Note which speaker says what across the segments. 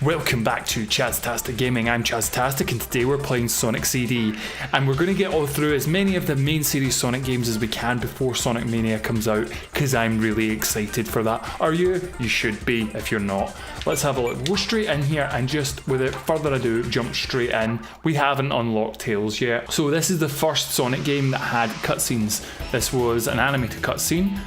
Speaker 1: Welcome back to Chastastic Gaming. I'm Chastastic and today we're playing Sonic CD, and we're going to get all through as many of the main series Sonic games as we can before Sonic Mania comes out, because I'm really excited for that. Are you? You should be if you're not. Let's have a look. Go straight in here and just without further ado jump straight in. We haven't unlocked Tails yet. So this is the first Sonic game that had cutscenes. This was an animated cutscene.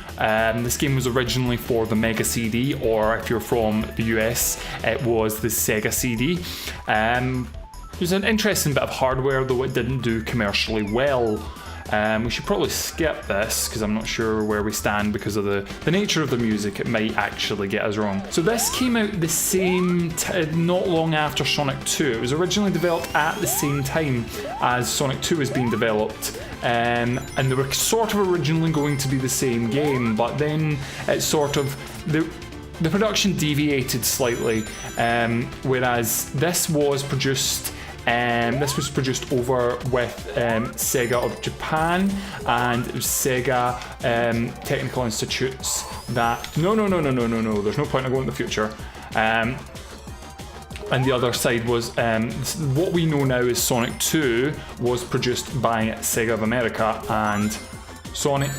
Speaker 1: This game was originally for the Mega CD, or if you're from the US, it was the Sega CD. It was an interesting bit of hardware, though it didn't do commercially well. We should probably skip this because I'm not sure where we stand because of the nature of the music. It might actually get us wrong. So this came out the same not long after Sonic 2. It was originally developed at the same time as Sonic 2 was being developed. And they were sort of originally going to be the same game, but then it sort of the production deviated slightly, whereas this was produced over with Sega of Japan, and it was Sega Technical Institutes that no, there's no point in going in the future. And the other side was what we know now as Sonic 2 was produced by Sega of America, and Sonic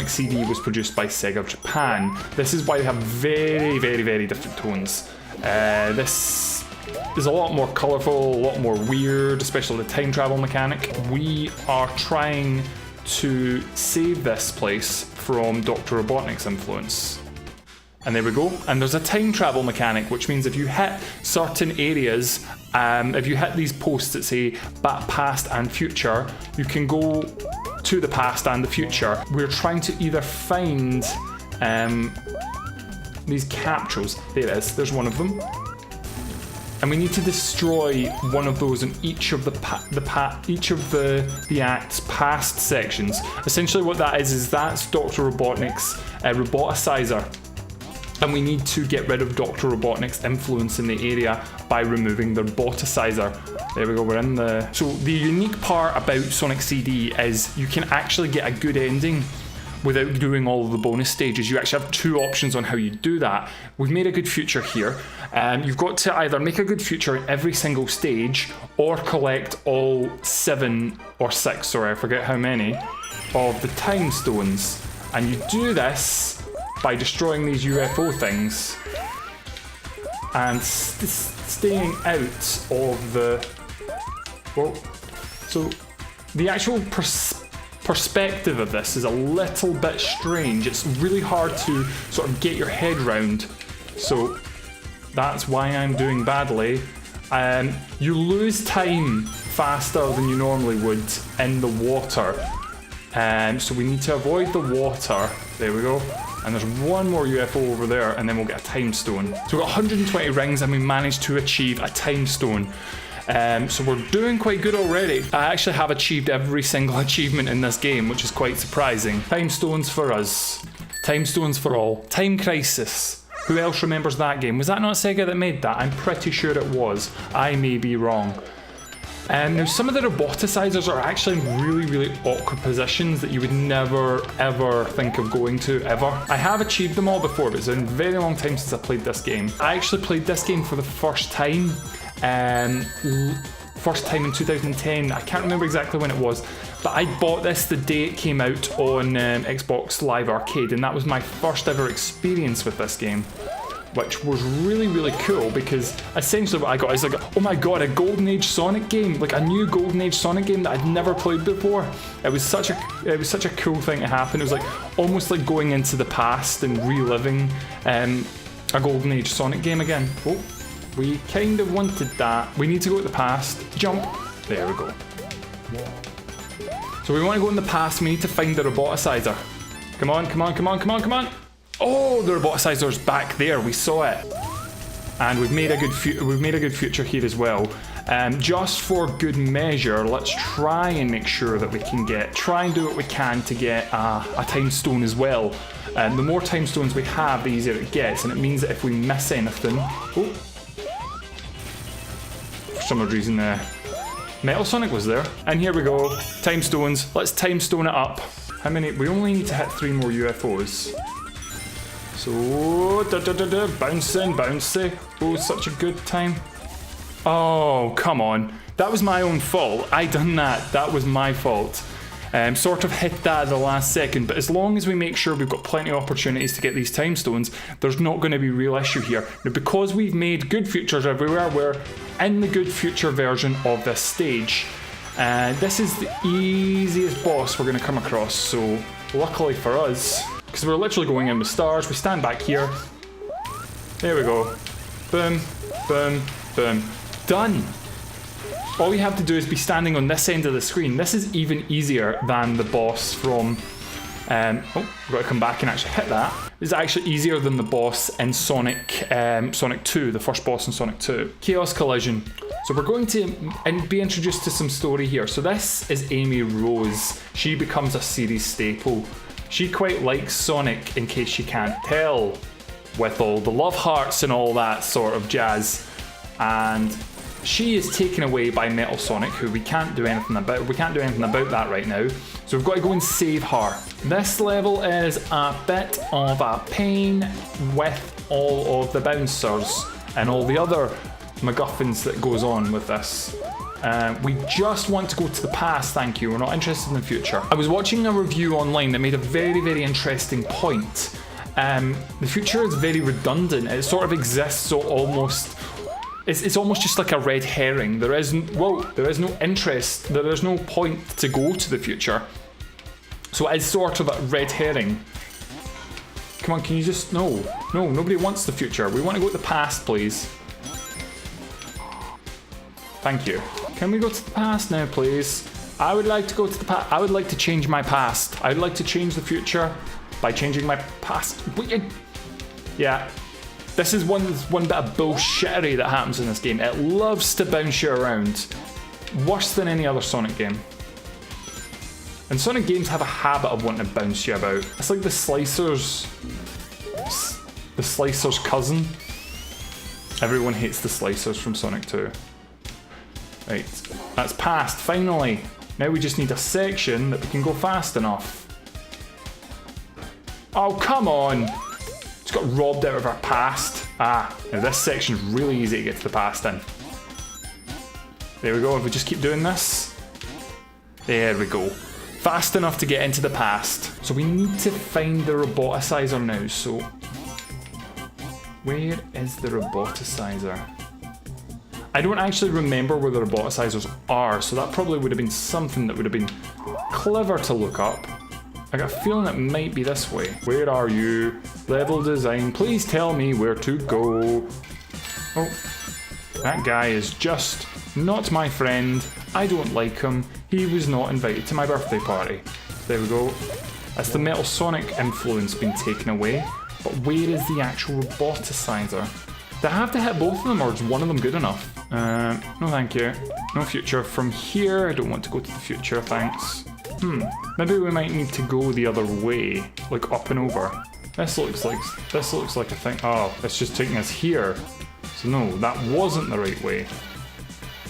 Speaker 1: CD was produced by Sega of Japan. This is why they have very, very, very different tones. This is a lot more colourful, a lot more weird, especially the time travel mechanic. We are trying to save this place from Dr. Robotnik's influence. And there we go. And there's a time travel mechanic, which means if you hit certain areas, if you hit these posts that say past and future, you can go to the past and the future. We're trying to either find these capsules. There it is. There's one of them. And we need to destroy one of those in each of the act's past sections. Essentially what that is that's Dr. Robotnik's roboticizer. And we need to get rid of Dr. Robotnik's influence in the area by removing the roboticizer. There we go, we're in the... So the unique part about Sonic CD is you can actually get a good ending without doing all of the bonus stages. You actually have two options on how you do that. We've made a good future here. You've got to either make a good future in every single stage or collect all 7 or 6, sorry, I forget how many, of the time stones. And you do this by destroying these UFO things and staying out of the... Well, so the actual perspective of this is a little bit strange. It's really hard to sort of get your head round. So that's why I'm doing badly. You lose time faster than you normally would in the water. So we need to avoid the water. There we go. And there's one more UFO over there, and then we'll get a time stone. So we've got 120 rings, and we managed to achieve a time stone. So we're doing quite good already. I actually have achieved every single achievement in this game, which is quite surprising. Time stones for us. Time stones for all. Time Crisis. Who else remembers that game? Was that not Sega that made that? I'm pretty sure it was. I may be wrong. Now some of the roboticizers are actually in really, really awkward positions that you would never, ever think of going to, ever. I have achieved them all before, but it's been a very long time since I played this game. I actually played this game for the first time. First time in 2010. I can't remember exactly when it was, but I bought this the day it came out on Xbox Live Arcade, and that was my first ever experience with this game, which was really, really cool, because essentially what I got is like, oh my god, a Golden Age Sonic game, like a new Golden Age Sonic game that I'd never played before. It was such a cool thing to happen. It was like almost like going into the past and reliving a Golden Age Sonic game again. Oh, we kind of wanted that. We need to go to the past. Jump. There we go. So we want to go in the past. We need to find the roboticizer. Come on, come on, come on, come on, come on. Oh, the roboticizer's back there. We saw it, and we've made a good future here as well. Just for good measure, let's try and make sure that we can try and do what we can to get a time stone as well. The more time stones we have, the easier it gets, and it means that if we miss anything, oh, for some odd reason, Metal Sonic was there. And here we go, time stones. Let's time stone it up. How many? We only need to hit 3 more UFOs. So, bouncy. Oh, such a good time. Oh, come on. That was my own fault. I done that. That was my fault. Sort of hit that at the last second, but as long as we make sure we've got plenty of opportunities to get these time stones, there's not going to be a real issue here. Now, because we've made good futures everywhere, we're in the good future version of this stage. This is the easiest boss we're going to come across, so luckily for us, because we're literally going in with stars, we stand back here. There we go. Boom, boom, boom. Done! All you have to do is be standing on this end of the screen. This is even easier than the boss from... oh, we've got to come back and actually hit that. It's actually easier than the boss in Sonic 2, the first boss in Sonic 2. Chaos Collision. So we're going to be introduced to some story here. So this is Amy Rose. She becomes a series staple. She quite likes Sonic, in case you can't tell, with all the love hearts and all that sort of jazz. And she is taken away by Metal Sonic, who we can't do anything about. We can't do anything about that right now. So we've got to go and save her. This level is a bit of a pain with all of the bouncers and all the other MacGuffins that goes on with this. We just want to go to the past, thank you. We're not interested in the future. I was watching a review online that made a very, very interesting point. The future is very redundant. It sort of exists so almost... It's almost just like a red herring. There is no interest, there is no point to go to the future. So it is sort of a red herring. Come on, can you just... No, nobody wants the future. We want to go to the past, please. Thank you. Can we go to the past now, please? I would like to go to the past. I would like to change my past. I would like to change the future by changing my past. Yeah. This is one bit of bullshittery that happens in this game. It loves to bounce you around. Worse than any other Sonic game. And Sonic games have a habit of wanting to bounce you about. It's like the Slicer's cousin. Everyone hates the Slicers from Sonic 2. Right, that's passed, finally. Now we just need a section that we can go fast enough. Oh, come on! Just got robbed out of our past. Ah, now this section's really easy to get to the past in. There we go, if we just keep doing this. There we go. Fast enough to get into the past. So we need to find the roboticizer now, so... Where is the roboticizer? I don't actually remember where the roboticizers are, so that probably would have been something that would have been clever to look up. I got a feeling it might be this way. Where are you? Level design, please tell me where to go. Oh, that guy is just not my friend. I don't like him. He was not invited to my birthday party. There we go. That's the Metal Sonic influence being taken away. But where is the actual roboticizer? Do I have to hit both of them, or is one of them good enough? No thank you. No future. From here, I don't want to go to the future, thanks. Maybe we might need to go the other way, like up and over. This looks like a thing. Oh, it's just taking us here. So no, that wasn't the right way.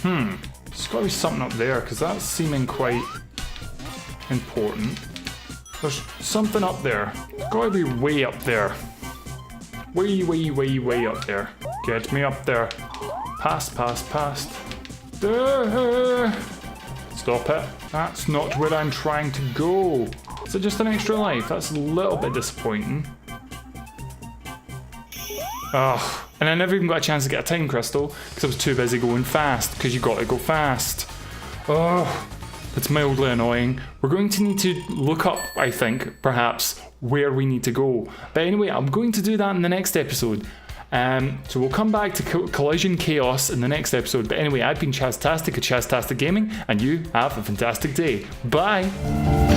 Speaker 1: There's got to be something up there, because that's seeming quite important. There's something up there. It's got to be way up there. Way up there. Get me up there. Past. Stop it. That's not where I'm trying to go. Is it just an extra life? That's a little bit disappointing. Oh, and I never even got a chance to get a time crystal because I was too busy going fast, because you got to go fast. Oh, that's mildly annoying. We're going to need to look up, I think, perhaps, where we need to go. But anyway, I'm going to do that in the next episode. So we'll come back to Collision Chaos in the next episode. But anyway, I've been Chastastic of Chastastic Gaming, and you have a fantastic day. Bye!